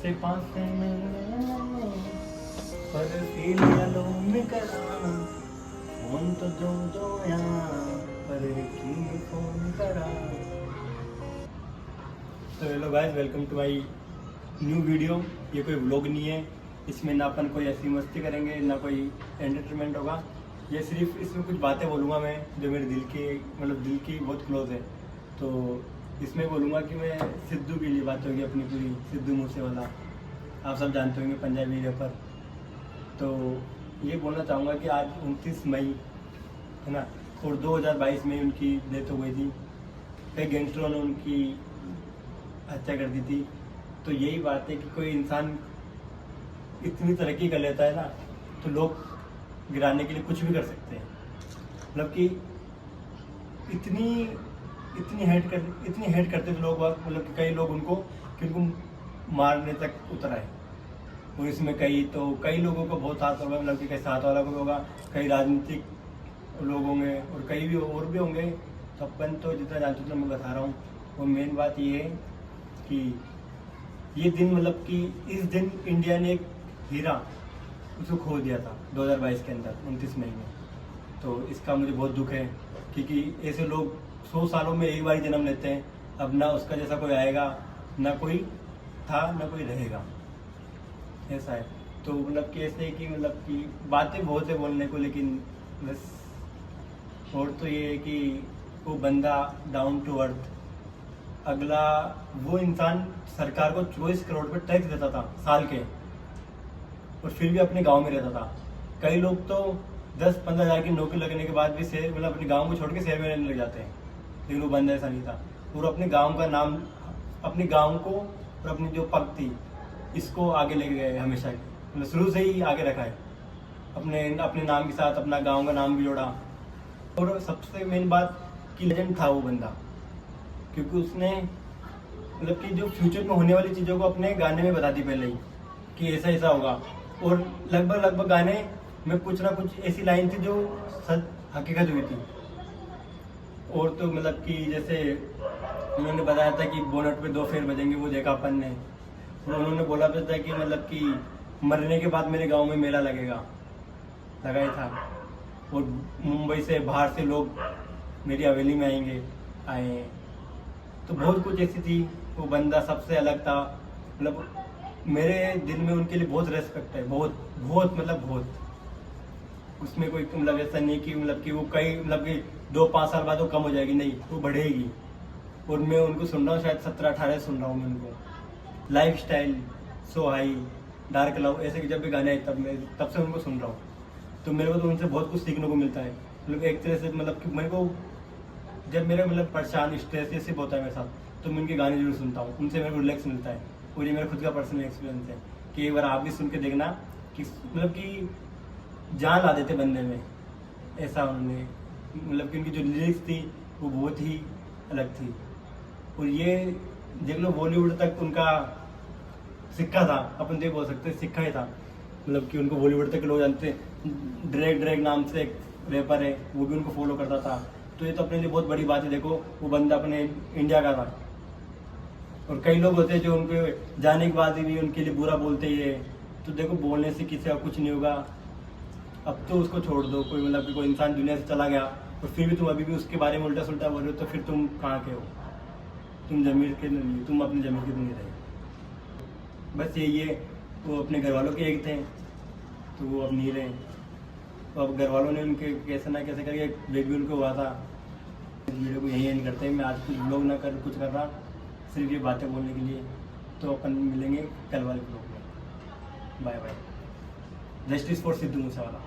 से पास से मिलने पर फील लो में करा फोन तो दो यहाँ पर की फोन करा। तो hello guys, welcome to my new video. ये कोई व्लॉग नहीं है, इसमें ना अपन कोई ऐसी मस्ती करेंगे ना कोई एंटरटेनमेंट होगा। ये सिर्फ इसमें कुछ बातें बोलूँगा मैं जो मेरे दिल की बहुत क्लोज है। तो इसमें बोलूँगा कि मैं सिद्धू के लिए बात होगी अपनी पूरी, सिद्धू मूसेवाला आप सब जानते होंगे, पंजाबी रैपर। तो ये बोलना चाहूँगा कि आज 29 मई है ना, और 2022 में उनकी डेथ हो गई थी। कई गैंगस्टरों ने उनकी हत्या कर दी थी। तो यही बात है कि कोई इंसान इतनी तरक्की कर लेता है ना, तो लोग गिराने के लिए कुछ भी कर सकते हैं। मतलब कि इतनी हेट करते थे लोग, मतलब कि कई लोग उनको मारने तक उतर आए। और इसमें कई लोगों को बहुत हाथ होगा, मतलब कि कई साथ वाला को होगा, कई राजनीतिक लोग होंगे और कई भी और भी होंगे। तो अपन तो जितना जानते थे मैं बता रहा हूँ। और मेन बात ये है कि ये दिन, मतलब कि इस दिन इंडिया ने एक हीरा उसको खो दिया था 2022 के अंदर 29 मई में। तो इसका मुझे बहुत दुख है, क्योंकि ऐसे लोग 100 सालों में एक बार ही जन्म लेते हैं। अब ना उसका जैसा कोई आएगा, ना कोई था, ना कोई रहेगा, ऐसा है। तो मतलब कि ऐसे कि मतलब कि बातें बहुत है बोलने को, लेकिन बस और तो ये है कि वो बंदा डाउन टू अर्थ, अगला वो इंसान सरकार को 24 करोड़ पे टैक्स देता था साल के, और फिर भी अपने गांव में रहता था। कई लोग तो 10-15 हज़ार की नौकरी लगने के बाद भी शहर, मतलब अपने गांव को छोड़ के शहर में रहने लग जाते हैं। लेकिन वो बंदा ऐसा नहीं था। और अपने गांव का नाम, अपने गांव को और अपनी जो पग थी इसको आगे लेके गए हमेशा, मतलब शुरू से ही आगे रखा है। अपने नाम के साथ अपना गांव का नाम भी जोड़ा। और सबसे मेन बात कि लेजेंड था वो बंदा, क्योंकि उसने मतलब कि जो फ्यूचर में होने वाली चीज़ों को अपने गाने में बता दी पहले ही कि ऐसा ऐसा होगा। और लगभग गाने में कुछ ना कुछ ऐसी लाइन थी जो सच हकीकत हुई थी। और तो मतलब कि जैसे उन्होंने बताया था कि बोनट पे 2 फेर बजेंगे, वो देखा अपन ने। और उन्होंने बोला भी था कि मतलब कि मरने के बाद मेरे गांव में मेला लगेगा, लगा ही था। और मुंबई से बाहर से लोग मेरी हवेली में आए। तो बहुत कुछ ऐसी थी। वो बंदा सबसे अलग था। मतलब मेरे दिल में उनके लिए बहुत रेस्पेक्ट है, बहुत मतलब बहुत। उसमें कोई मतलब ऐसा नहीं कि मतलब कि वो मतलब कि 2-5 साल बाद वो कम हो जाएगी, नहीं, वो बढ़ेगी। और मैं उनको सुन रहा हूँ, शायद 17-18 सुन रहा हूँ मैं उनको। लाइफ स्टाइल, सो हाई, डार्क लव, ऐसे कि जब भी गाने आए तब से उनको सुन रहा हूँ। तो मेरे को तो उनसे बहुत कुछ सीखने को मिलता है। मतलब एक तरह से मतलब कि मेरे को जब मेरा मतलब परेशान, स्ट्रेस ये सब होता है मेरे साथ, तो मैं उनके गाने जरूर सुनता हूँ। उनसे मेरे को रिलैक्स मिलता है। और ये मेरा खुद का पर्सनल एक्सपीरियंस है कि एक बार आप भी सुन के देखना कि मतलब कि जान ला देते बंदे में, ऐसा उन्होंने, मतलब कि उनकी जो लिरिक्स थी वो बहुत ही अलग थी। और ये देख लो, बॉलीवुड तक उनका सिक्का था, अपन तो ये बोल सकते सिक्का ही था। मतलब कि उनको बॉलीवुड तक लोग जानते। ड्रैग नाम से एक रैपर है, वो भी उनको फॉलो करता था। तो ये तो अपने लिए बहुत बड़ी बात है। देखो, वो बंदा अपने इंडिया का था। और कई लोग होते हैं जो उनके जाने के बाद भी उनके लिए बुरा बोलते ही है। तो देखो, बोलने से किसी का कुछ नहीं होगा। अब तो उसको छोड़ दो। कोई मतलब कि कोई इंसान दुनिया से चला गया और फिर भी तुम अभी भी उसके बारे में उल्टा सुल्टा बोल रहे हो, तो फिर तुम कहाँ के हो? तुम जमीर के नहीं, तुम अपनी जमीर के नहीं रहे। बस यही है। वो अपने घर वालों के एक थे, तो वो अब नहीं रहे। तो अब घर वालों ने उनके कैसे ना कैसे करके बेबी उनको हुआ था। इस वीडियो को यही एंड करते हैं। मैं आज कुछ ब्लॉग ना कर कुछ कर रहा, सिर्फ ये बातें बोलने के लिए। तो अपन मिलेंगे कल वाले ब्लॉग में। Bye bye. Justice for Sidhu Moosewala.